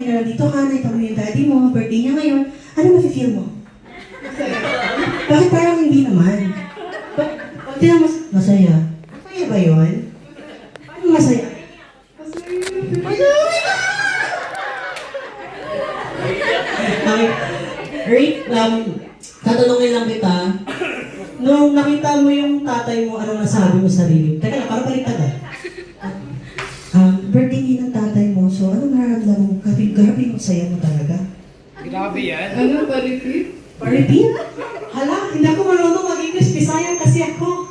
Dito ka, nakita mo yung daddy mo, birthday niya ngayon, ano nafe-feel mo? Bakit parang hindi naman? Pag mas masaya. Masaya ba yun? Paano masaya? Okay. Rick, tatanungin lang kita. Nung nakita mo yung tatay mo, anong nasabi mo sa sarili? Teka lang, parang baliktad birthday niya ng tatay mo, so anong nararamdaman mo? Grabe yung saya mo talaga. Grabe yan. Ano, pa-repeat? Pa-repeat? Hala, hindi ako marunong mag-English, Bisaya kasi ako.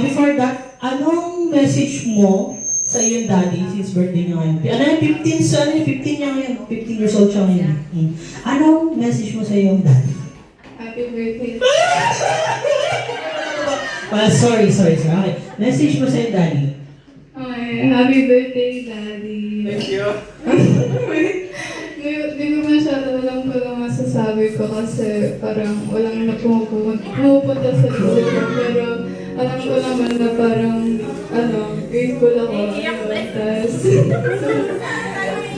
Before that, anong message mo sa iyong daddy since birthday niya ngayon? Ano yung 15 niya ngayon? 15 years old siya ngayon. Anong message mo sa iyong daddy? Happy birthday. Sorry. Okay. Message mo sa iyong daddy? Okay, happy birthday, Daddy. Thank you. Hindi ko masyado alam kung ano masasabi ko kasi parang walang pumupunta sa isip ko. Pero alam ko naman na parang, grateful ako.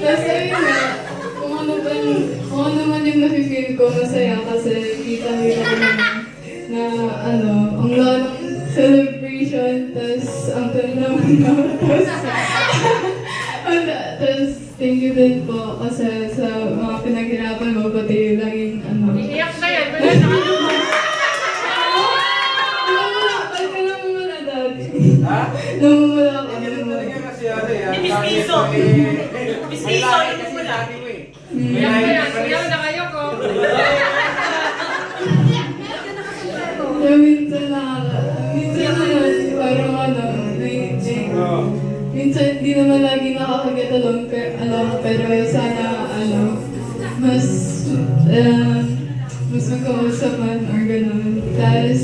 Tapos ayun nga, kung ano man yung nafe-feel ko, masaya kasi kita-kita ko naman na ang lalong celebration, tas ang naman tas thank you din po kasi sa mga pinaghirapan mo, pati yung laging Iiyak ka yan. Ba't ka namumula dati? Ha? Namumula ako. Hindi talaga kasi yan. Mistiso. Mistiso yung mula. Iyak ka yan. Iyak na kayo ko. Minsan yun, parang minsan di naman lagi nakakaget pero sana mas magkausapan or gano'n. Tapos,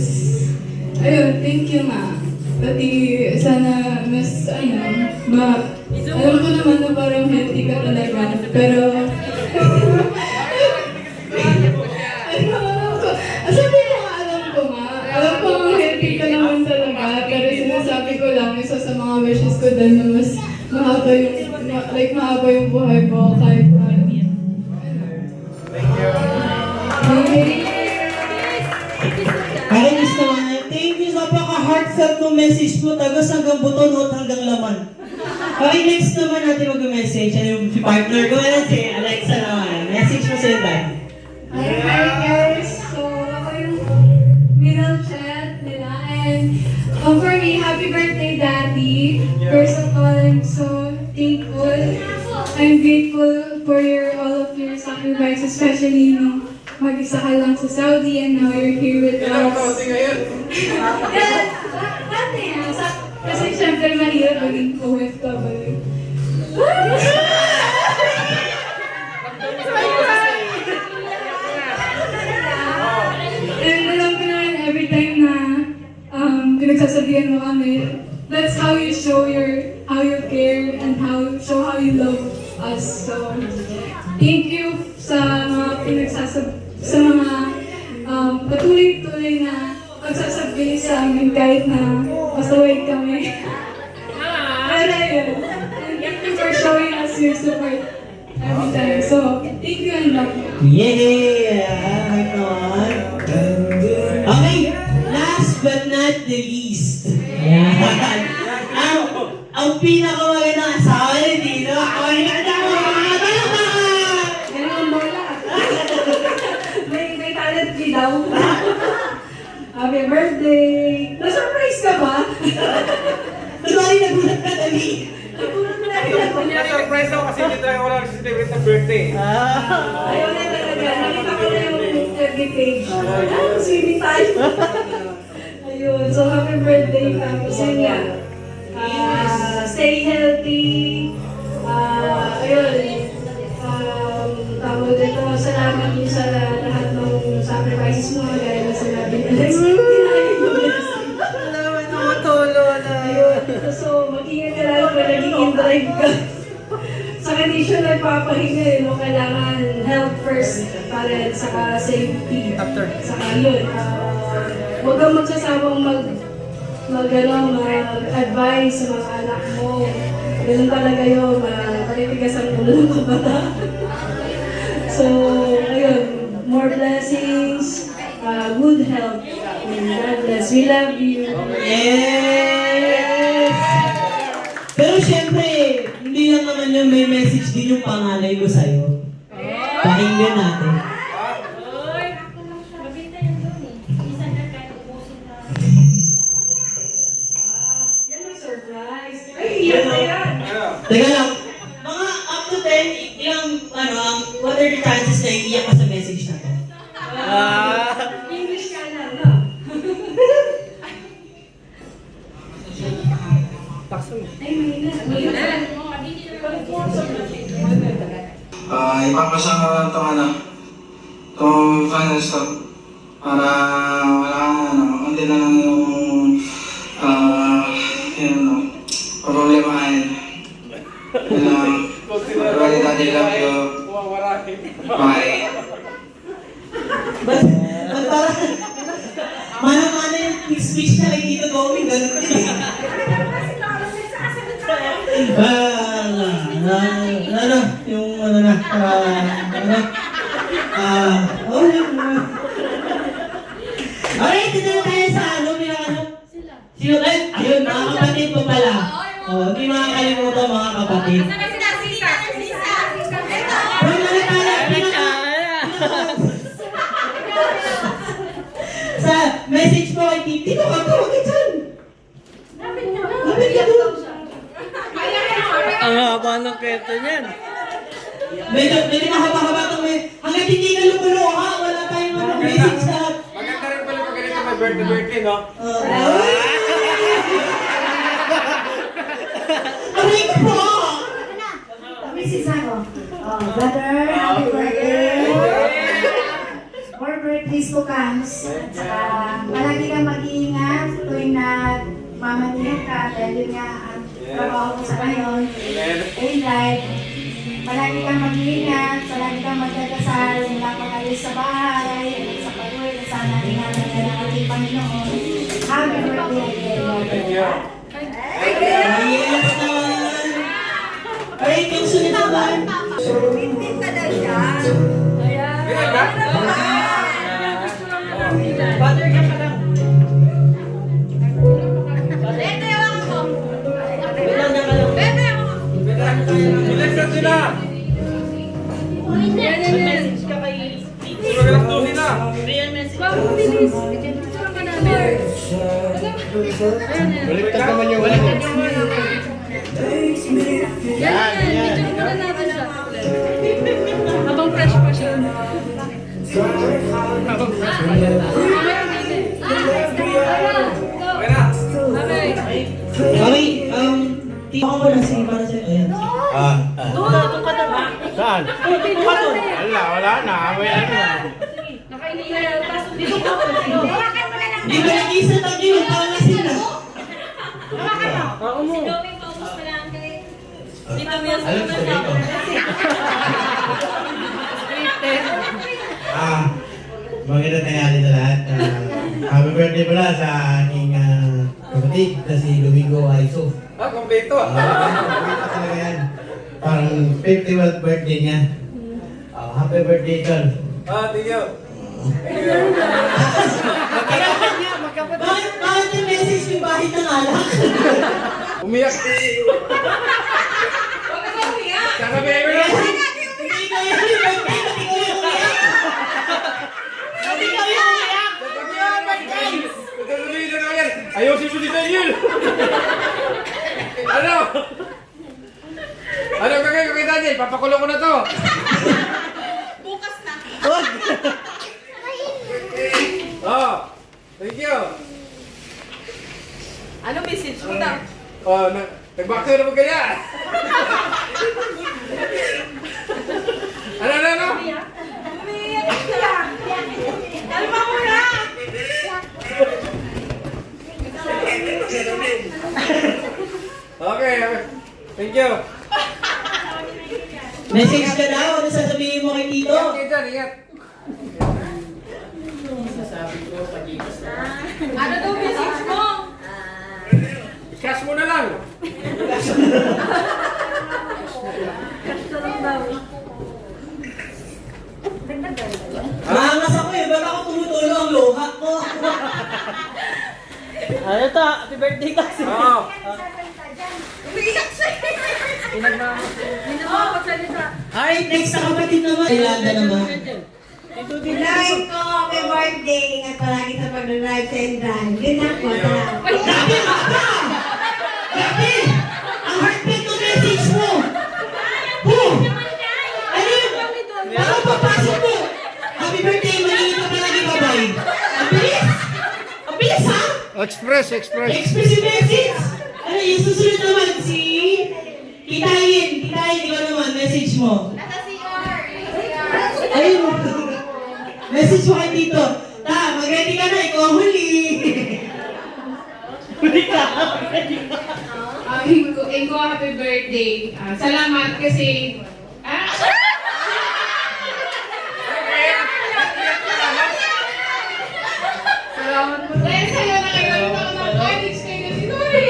ayun, thank you ma. Pati sana mas alam ko naman na parang healthy ka talaga, pero alam ko ang healthy ka naman talaga, pero sinasabi ko lang, isa sa mga wishes ko din na mas mahaba yung buhay mo kahit Kainis naman. Thank you. Napaka-heartfelt ng message mo. Tagas hanggang buto, not hanggang laman. Okay, next naman natin mag-message. Ano yung partner ko? Ano si Alexa naman. Message mo sa iyo, Dad. Hi guys! So, ako yung middle chat nila. And for me, happy birthday, Daddy. First of all, I'm so thankful. I'm grateful for all of your sacrifices, especially nung mag-isa ka lang sa Saudi and now you're here with us. Dati kasi syempre mahirap maging OFW. And alam ko na every time na pinagsasabihan mo kami, that's how you show how you care and how you love us. So, thank you sa mga sa mga patuloy-tuloy na pagsasabi sa amin kahit na masaway kami. Pero yun, thank you for showing us your support every time. So, thank you and love you. Yeah! Okay, last but not the least. Ayan. Ang pinakamagandang asawa ni Dino. May talent fee daw. Happy birthday! Na-surprise ka ba? Sorry, nagulat ka dali. Surprise ako kasi hindi tayo wala nag-celebrate ng birthday. Ayaw na talaga. Nakita ko na yung FB page. Swimming tayo. Ayun. So, happy birthday, Kamusinya. Stay healthy. Ayun. Tawag dito, salamat din sa lahat ng sacrifices mo. Gaya na sinabi ni Alex. Salamat mo, tolo na. Ayun. So, mag-ingat ka lalo pa naging drive ka. Sa condition nagpapahinga kailangan health first para saka safety. Saka yun. Huwag kang magsasawang mag-advise sa mga anak mo. Ganun talaga yun. Panitigas ang ulo ng kabata. So, ayun, more blessings, good health, and God bless. We love you. Yes! Pero syempre, hindi lang naman yung may message din yung panganay mo sa'yo. Pakinggan natin. Yan ang surprise. Ay, iyak na yan. Ano? Teka lang, mga up to 10, what are the chances na iiyak ka sa message na to? English ka na, no? Ay, may na. Ipapasa ko itong final stop para wala kundi na lang yung problemahin. Everybody daddy love you. Bye. Ba't parang, mana-mana yung speech na kay Tito Tommy, ganun din eh. Alright, dito na tayo sa sino kayo? Ayun, mga kapatid po pala. Hindi makakalimutan mga kapatid. Hoy, sa message po kay Tito, ka tawag ka dyan. Lapit ka doon. Ang haba ng kwento niyan. Medyo mahaba-haba itong hanggang hindi ka lumuloka, wala tayong message sa... Maganda rin pala pag ganito may birthday, no? Aray ko po! Mrs. Ano? Brother, happy birthday! More birthdays to comes. At saka, palagi kang mag-iingat tuwing na mamanihan ka dahil yun nga ang trabaho ko sa ngayon. In life, palagi kang mag-iingat, palagi kang magdadasal, mula pag-alis sa bahay, sa pag-uwi, sana ingatan ka ng ating Panginoon. Happy birthday again. Thank you. Yes naman! Alright, yung sunod naman. Ganyan ba? Father ka pa lang. Bilis sila! Message ka kay Tito. Magalang to sila! Real message. Baliktad naman yung Habang fresh pa siya. Okay na! Mami, tito ko muna si para sa... Ayan. Doon ka daw. Saan? Wala na. May ano. Di ba nag-isa tayo yung tama sila? Si Domi paubos pa lang kay... Dito mo yung sunod na. Magandang tanghali sa lahat. Happy birthday pala sa aking kapatid na si Domingo Aiso. Kompleto Kumita talaga yan. Parang 51st birthday niya. Happy birthday, Tol. Thank you. Bakit yung message yung bahit ng alak? Umiyak. Saka baby na. Hindi ko yung umiyak. Hindi ko yung umiyak. Ayusin mo si Daniel! Ano? Ano gagawin ko kay Daniel? Papakulong ko na to! Bukas na. Oh! Thank you! Ano message mo daw? Oh, nag-back to na mo kaya! Ano? Umiiyak siya. Kalma mo na. Okay. Thank you! Message ka daw, ano sasabihin mo kay Tito? Ingat kayo dyan, ingat! Ano daw message mo? Cash mo na lang! Maangas ako eh, ba't ako tumutulo ang luha ko? Ano to? Happy birthday kasi. Oo. Ay, next sa kapatid naman. Ilanda naman. Drawing ko, happy birthday. Ingat palagi sa pag-drive sa Endran. Good luck po. Gabi, mata! Gabi! Ang heartbeat ng message mo! Ano yun? Baka papasok mo! Happy birthday, maligit ka palagi, babay! Ang bilis! Ang bilis, ha? Express. Express yung message! Ano yung susunod naman si... Kitayin, ikaw naman, message mo. Ayun, message mo kay Tito. Mag-ready ka na, ikaw ang huli. Huli ka. Ingo, happy birthday. Salamat kasi... Salamat po. Dahil sa'yo na kayo ako ng college kayo na si Tori.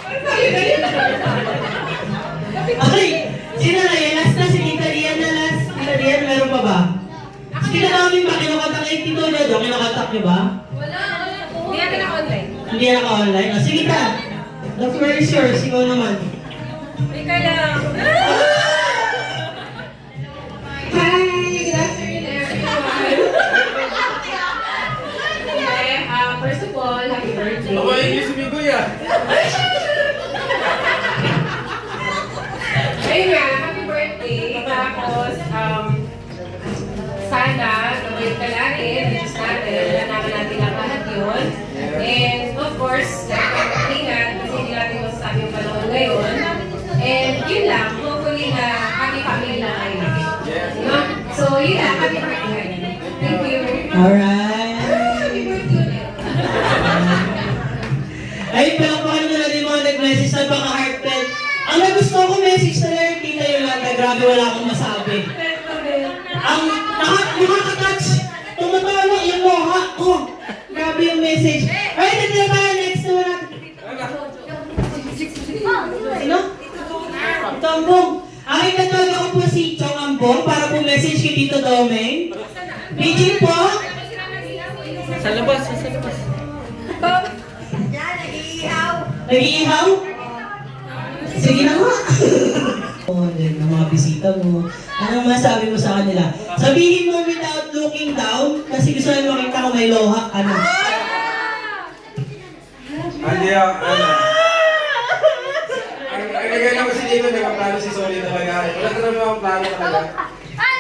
Ano sa'yo na yun? Okay, sino na yan? Last na si Tita Rian na last. Tita Rian, meron pa ba? Sino namin ba? Kinukontak kay Tito Lodo? Kinukontak niyo ba? Wala. Hindi natin naka-online. Hindi yan naka-online? O, sige ta. The floor is yours. Ikaw naman. Ikaw lang. Hi, good afternoon everyone. First of all, happy birthday. yung sumigoy ah. Ayun nga, happy birthday. Tapos, sana, gawin ka natin, Diyos natin, naman natin ang lahat yun. And of course, ingat, kasi hindi natin masasabi yung panahon ngayon. And yun lang, hopefully na happy family lang kayo. No? So, yun lang, happy birthday. Thank you. Alright. Happy birthday. Ay, palakpakan mo na din mga nag-message na baka-heartfelt. Ang nagusto ko message na lang, Tita Yolanda, grabe wala akong masabi. Ang nakaka-touch, tumatawa yung moha ko. Grabe yung message. Ay, ito na tayo, next na wala. Sino? Ito Ambong. Aking natawag ako po si Chong Ambong para po message kay Tito Domeng. Pidgin po. Sa labas. Nag-iihaw? Sige na nga. Ng mga bisita mo. Anong masabi mo sa kanila? Sabihin mo without looking down kasi gusto nila makita ko may loha. Ano? Hindi ako, ang nagano kasi dito, may plano si Solid talaga. Wala ka naman ang plano talaga.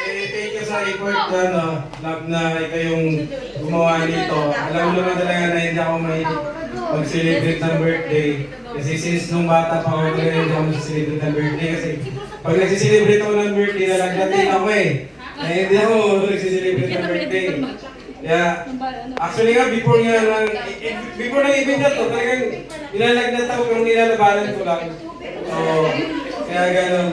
Thank you sa effort love na ikaw yung gumawa nito. Alam mo naman talaga na hindi ako mahilig mag-celebrate ng birthday. Kasi since nung bata pa ako talaga hindi ako mag-celebrate ng birthday. Kasi pag nagsiselebrate ako ng birthday, nalagdating ako eh. Hindi ako nagsiselebrate ng birthday. Kaya, actually nga, before ng event na to, talagang nilalagnat ako kung nilalabanan ko lang. So, kaya gano'n.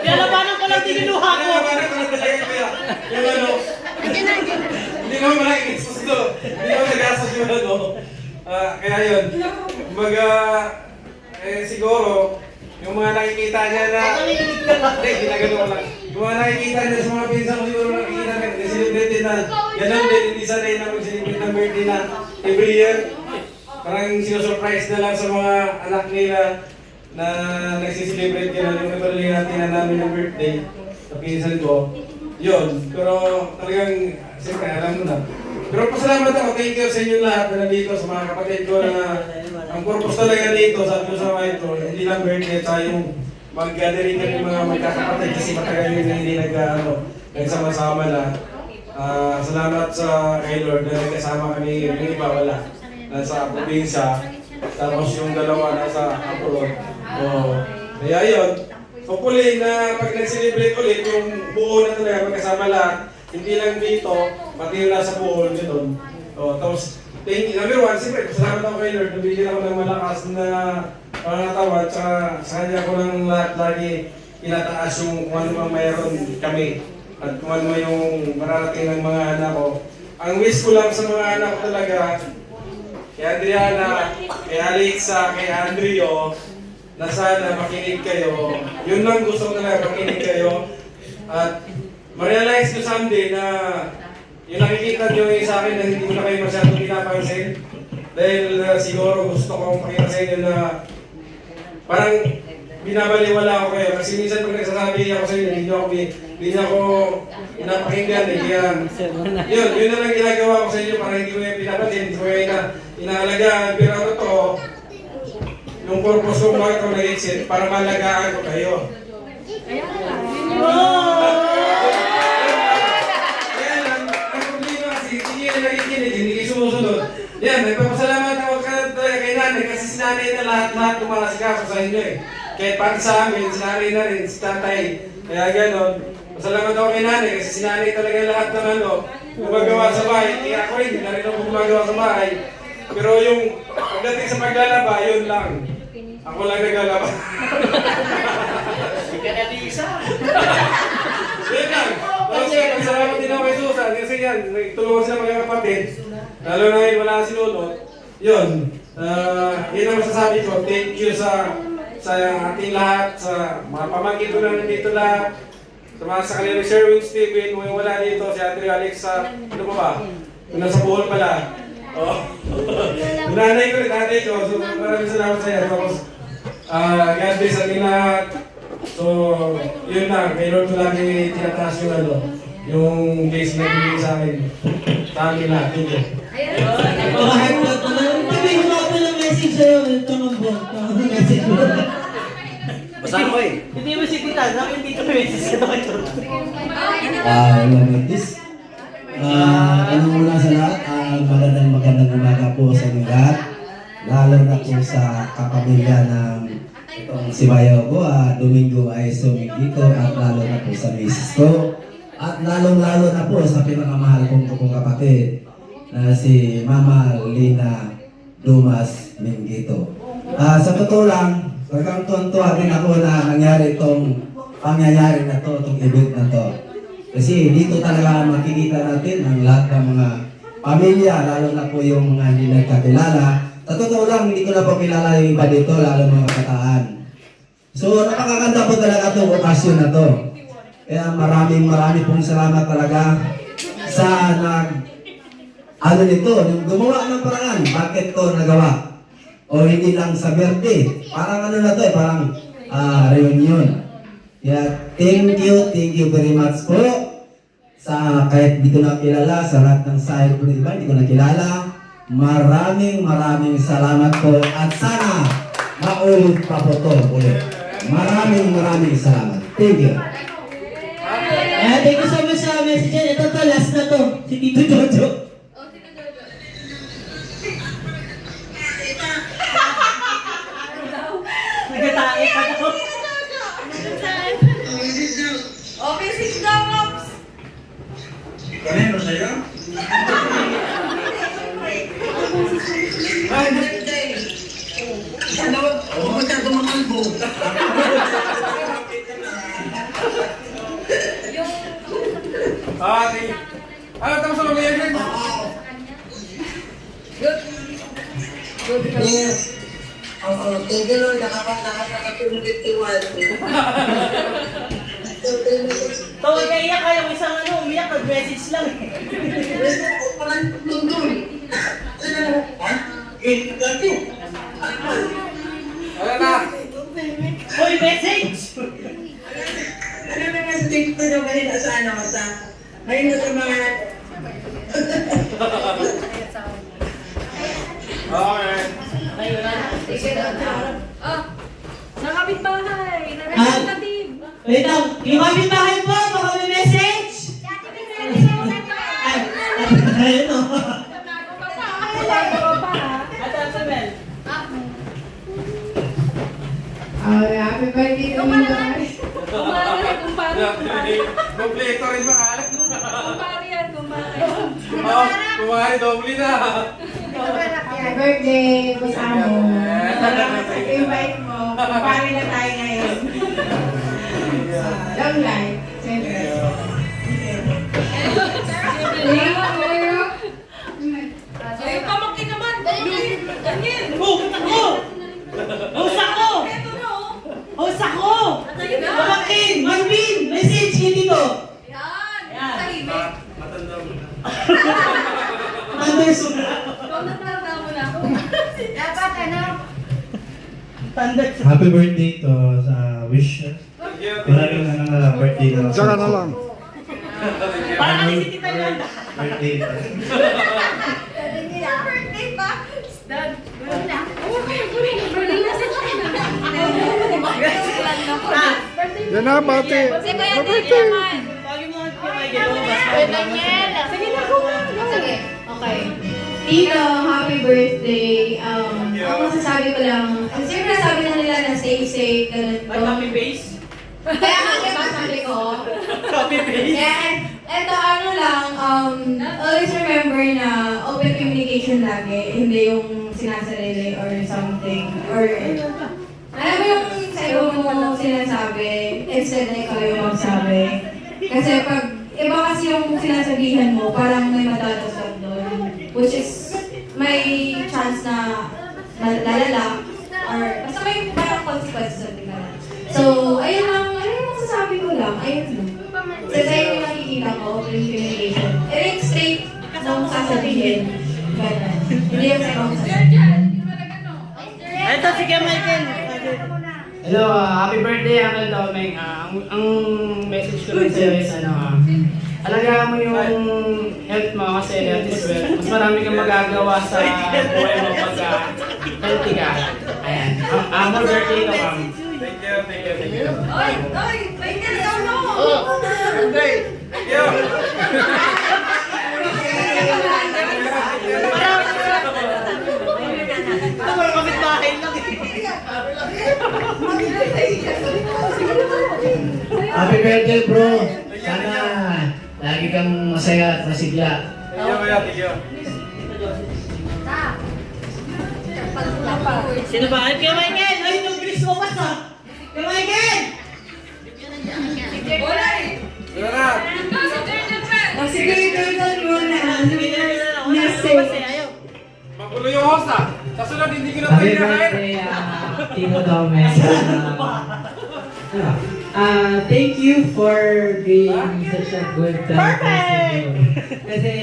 Nilalabanan ko lang diniluha ko. Nilalabanan ko lang talaga kaya. Yung ano, hindi naman malaking gusto. Hindi naman nagastos yung ano. Kaya yun, kumbaga, siguro, yung mga nakikita niya na, hindi, ginagano ko lang. Yung mga nakikita niya sa mga pinsan ko siguro nakikita niya, na-celebrate na, gano'n din, hindi sanay na mag-celebrate ng birthday na every year. Parang sinusurprise na lang sa mga anak nila na nagsiselebrate ka yung nabarili natin na namin ng birthday sa pinsan ko. Yun, pero talagang, siyempre, alam mo na. Pero pasalamat ako, thank you sa inyo lahat na nandito, sa mga kapatid ko na ang purpose talaga dito, sabi ko sa mga ito, hindi lang birthday, tayo mag-gathering kami mga magkakapatid kasi matagal yun na hindi nagsama-sama na. Salamat sa kay Lord na nagkasama kami, yung iba wala, nasa probinsya, tapos yung dalawa nasa abroad. Kaya yun, hopefully na pag nag-celebrate ulit, yung buo na talaga magkasama lahat, hindi lang dito, pati yung nasa buhol gano'n. Tapos, number one, siyempre, salamat ako kay Lord, nabigyan ako ng malakas na pangatawan, tsaka sa kanya ko lang lahat lagi inataas yung kung ano mang mayroon kami at kung ano yung mararating ng mga anak ko. Ang wish ko lang sa mga anak ko talaga, kay Adriana, kay Alexa, kay Andrio, na sana makinig kayo. Yun lang gusto ko talaga, makinig kayo. At ma-realize ko someday na yung nakikita nyo sa akin na hindi ko na kayo masyadong pinapansin. Dahil siguro gusto kong pakita sa inyo na parang binabaliwala ako kayo. Kasi minsan pag nagsasabi ako sa inyo, hindi niyo ako pinapakinggan. Yun na lang ginagawa ko sa inyo para hindi ko yung pinapansin, hindi ko yung inaalagaan. Pero ano to, yung purpose kong bakit ako nag-exit, para malagaan ko kayo. Kaya lang, ang problema kasi, hindi kayo nakikinig, hindi kayo sumusunod. Yan, nagpapasalamat ako kay nanay kasi si nanay na lahat tumakasikaso sa inyo eh. Kahit pati sa amin, si nanay na rin, si tatay. Kaya gano'n, pasalamat ako kay nanay kasi si nanay talaga lahat ng gumagawa sa bahay. Kaya ako rin, hindi na rin ako gumagawa sa bahay. Pero yung pagdating sa paglalaba, yun lang. Ako lang naglalaba. Hindi ka na di isa. Yun lang. Tapos salamat din ako kay Susan. Kasi yan, tulungan sila mga kapatid. Lalo na ngayon wala si Lolo. Yun. Yun ang masasabi ko. Thank you sa ating lahat, sa mga pamangkin ko na nandito lahat, sa kanila ni Sherwin Steven, kung wala dito, si Andre Alexa, ano pa ba? Kung nasa buhol pala. Oh. Yung nanay ko rin, tatay ko, so maraming salamat sa iyo. Tapos, God bless ang lahat. So, yun lang, kay Lord ko lagi tinataas yung blessing na bigay sa akin. Sa amin lahat, thank you. Kahit na may humabol ng message sa'yo, tumambol. Message mo. Basta ko eh. Hindi mo si Tita, namin dito may message ka naman yun. Lamitis. Ano muna sa lahat, magandang umaga po sa inyong lahat. Lalo na po sa kapamilya ng itong si Bayaw ko, Domingo ay dito at lalo na po sa misis ko. At lalong-lalo na po sa pinakamahal kong kapatid na si Mama Lina Dumas Mingito. Sa totoo lang, talagang tuwan-tuwa din ako na nangyari itong pangyayari na to, itong event na to. Kasi dito talaga makikita natin ang lahat ng mga pamilya, lalo na po yung mga hindi nagkakilala. Sa totoo lang, hindi ko na po kilala yung iba dito, lalo mga kataan. So, napakaganda po talaga itong okasyon na to. Kaya maraming pong salamat talaga sa nito, yung gumawa ng paraan, bakit to nagawa? O hindi lang sa birthday, parang ano na to parang reunion. Kaya thank you very much po sa kahit di ko na kilala, sa lahat ng side ko iba, hindi ko na kilala. Maraming salamat po at sana maulit pa po to ulit. Maraming salamat. Thank you. Thank you so much sa message yan. Ito to, last na to. Si Tito Jojo. Nagatae pa daw. Okay, six dollars. Kanino sa'yo? Tapos ano ba yan? Thank you Lord, nakakatulong 51. Tawag na iyak kayo, isang umiyak, nag-message lang eh. Wala na! Uy, message! Ano na nga sa picture na balik sa ngayon na sa mga Okay. Sa kapitbahay, representative. Wait lang, yung kapitbahay po, baka may message? Ayun o. Happy birthday to you guys. Kumpare. Kompleto rin makalat. Kumpare yan, kumpare. Kumari, doble na. Happy birthday, Kusamo. Salamat sa invite mo. Kumpare na tayo ngayon. Long life. Siyempre. Ay, pamangkin naman. Daniel. Oh, ako! Usa ko! Ito no. Host ako! Pamangkin! Marvin! Message kayo dito! Matanda mo na. Anderson! Dapat ano? Standard. Happy birthday to sa wish. Thank you. Maraming birthday na. Saka na lang. Parang kasi si Tita Yolanda. Birthday. Birthday pa. Dad. Yan na, bate. Si Kuya Daniel naman. Tawagin mo kay Michael. Kuya Daniel. Sige na, go. Sige. Okay. Tito, happy birthday. Ako masasabi ko lang, siyempre sabi na nila na stay safe, ganun May copy paste? Kaya nga diba sabi ko, Copy paste? kaya eto ano lang, always remember na open communication lagi, hindi yung sinasarili or something, or alam mo yung sa iba mo sinasabi, instead na ikaw yung magsabi. Kasi pag iba kasi yung sinasabihan mo, parang may madadatag doon, which is may chance na lalala, or basta may parang consequences something na. So, ayun lang, ano yung masasabi ko lang, ayun lang. Kasi yung nakikita ko, open communication. Ring straight nung sasabihin. Ganun. Hindi yung sa ibang sasabihin. Ito, sige Michael. Hello, happy birthday, Uncle Domeng. Ang message ko rin sa'yo is alagaan mo yung health mo kasi health is wealth. Mas marami kang magagawa sa buhay mo pagka healthy ka. Ayan. More birthday to come. Thank you, thank you, thank you. Wait, ikaw no. Thank you. Ito, parang kapit-bahay lang eh. Happy birthday, bro. Sana lagi kang masaya at masigla. Thank you, kuya, thank you. Sino ba? Ay, kay Michael! Ay, itong bilis mo pa sa! Kay Michael! Wala na. Sige, turtle muna. Ayaw. Magulo yung host ah. Kasunod, hindi ko na Happy tayo nakain. birthday, Tito Domeng. Thank you for being such a good person. Kasi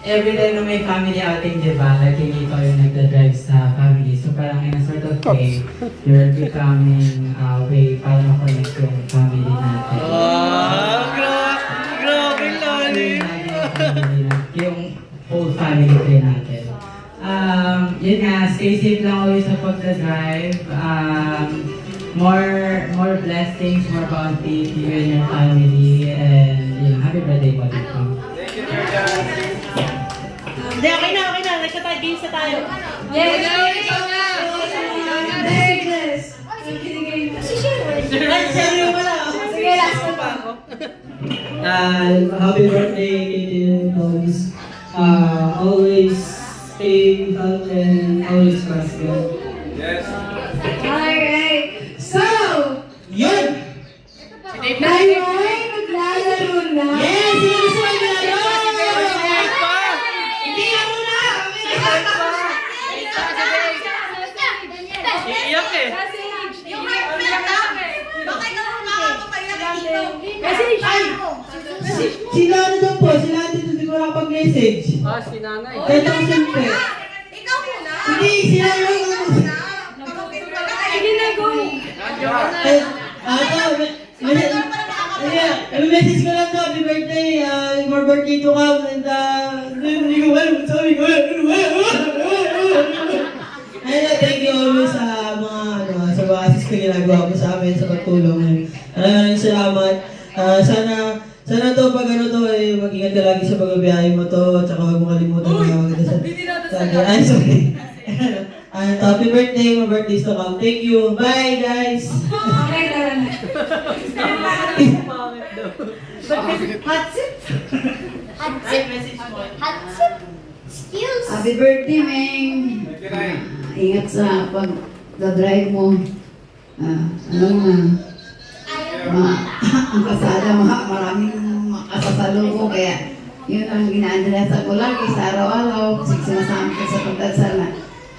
every time na may family outing, di ba? Like, ikaw yung nagda-drive sa family. So parang in a sort of way, you're becoming a way para ma-connect yung family natin. Grabe lalim. Yung whole family din natin. Yun nga, stay safe lang always sa pagda-drive. More blessings, more bounty to you and your family. And yun, happy birthday po dito. Thank you, Jordan. Hindi, okay na. Nagsa-tayo, games na tayo. Yes! Yes! Ay, seryo pala. Sige, last ko pa. Happy birthday, Katie Tones. Always stay healthy and always prosper. Yes. Alright. So, Yun! ngayon, maglalaro na. Yes! Sino gusto kayo nalaro? Hindi ako na! Iiyak eh. Yung heartfelt ah. Baka ikaw ang makakapaya ka dito. Sila ano daw po? Sila dito di ko nakapag-message. Si nanay. Kaya lang siyempre. Ikaw muna. Hindi, sila yung Sige na, go. message ko lang to, happy birthday, more birthday to come, and hindi ko alam, sabi ko, ayun, thank you always sa sa mga assist ko ginagawa mo sa amin, sa pagtulong. Maraming salamat. Sana to, pag mag-ingat ka lagi sa pagbabiyahe mo to, at saka huwag mo kalimutan na maganda sa... sorry. Happy birthday, my birthday's to come. Thank you. Bye, guys. Okay, tara na. Hot skills. Happy birthday, Meng. Thank you, Nay. Ingat sa pag-drive mo. Alam mo na, ang kasada, maraming makasasalubong. Kaya yun ang ginadala sa ko lagi sa araw-araw. Kasi sinasama ko sa pagdasal na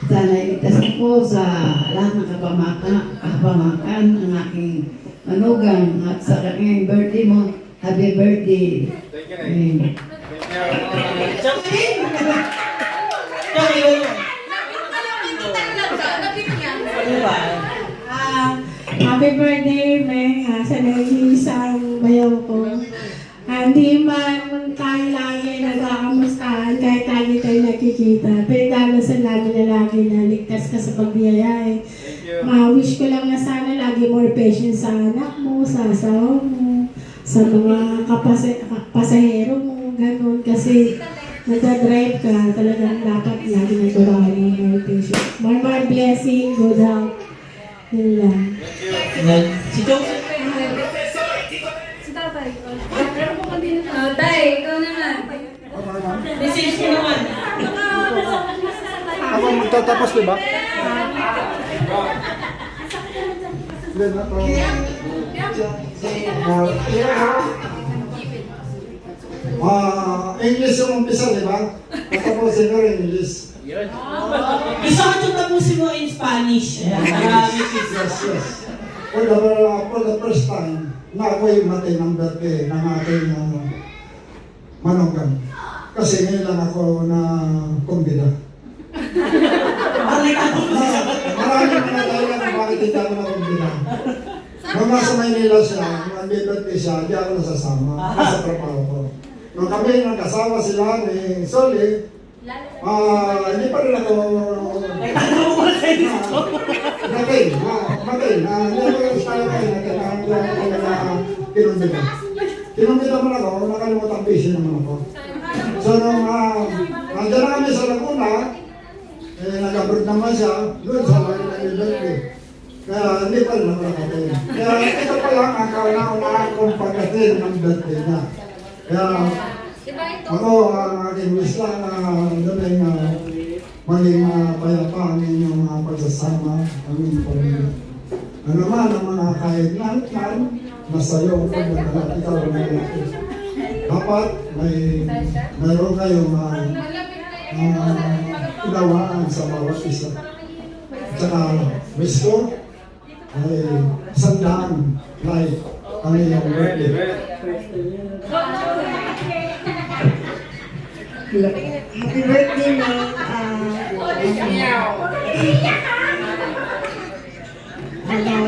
Sana iligtas ako sa lahat ng kapamakan ng aking manugang at sa kanyang birthday mo. Happy birthday. Thank you, Amen. Happy birthday, Meng. Sa nag-iisang bayaw ko. Hindi man tayo lagi nagkakamustahan kahit lagi tayo nakikita. Pinagdadasan namin na lagi na ligtas ka sa pagbiyaya. Wish ko lang na sana lagi more patience sa anak mo, sa asawa mo, sa mga pasahero mo, ganun. Kasi nagdadrive ka, talagang dapat lagi nagturahan mo more patience. More blessing, good health. Yun lang. Si Joseph. Si Tatay. Tay, ikaw naman. Message mo naman. Ako magtatapos, di ba? Hindi na to. English yung umpisa, di ba? Tatapusin ko rin English. Gusto ko itong tapusin mo in Spanish. Yes, yes. For the first time, na ako'y matay ng birthday ng aking manugang. Kasi ngayon lang ako na kumbida. Maraming mga dahilan kung bakit hindi ako na kumbida. Nung nasa Maynila siya, nung birthday siya, hindi ako nasasama. Nasa trabaho ko. Nung kami nagkasama sila ni Soli, hindi pa rin ako Hindi ako yung style kayo na kinumbida. Kinumbida mo ako, nakalimutan busy naman ako. So nung nandiyan na kami sa Laguna, nag-abroad naman siya, doon sa Manila birthday. Kaya hindi pa rin ako nakatin. Kaya ito pa lang ang kauna-unahan kong pagdating ng birthday niya. Kaya ako, ang aking wish lang na doon maging payapa ang inyong pagsasama, ang inyong pamilya. Ano naman ang mga kahit nan, masayo ko na ikaw na ito. Dapat mayroon kayong unawaan sa bawat isa. At saka, wish ko ay sandaan like ang iyong birthday. Happy birthday, Meng.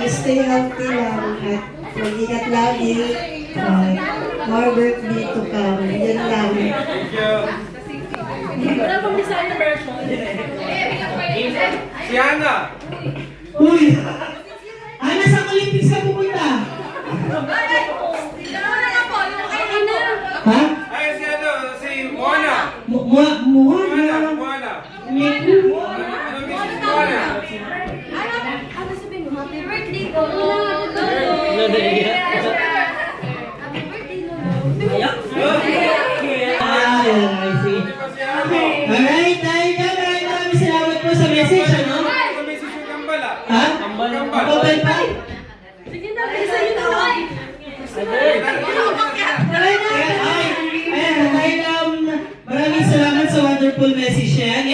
Stay healthy lang at mag-ingat lagi. More birthday to come. Yan lang. Wala pang design version. Si Ana! Uy! Sa Olympics ka pupunta? Ha? Ay, si ano? Si Moana! Moana? Moana! Ano miss si Moana? Ano sabihin mo? Happy birthday ko! Happy birthday, Lolo! I see. Alright, maraming salamat po sa message, ano? Ano message yung Kambal ah? Ha? Kambal. Kambal pa? Sige na, isa yun na lang! Maraming salamat sa wonderful message niya yan.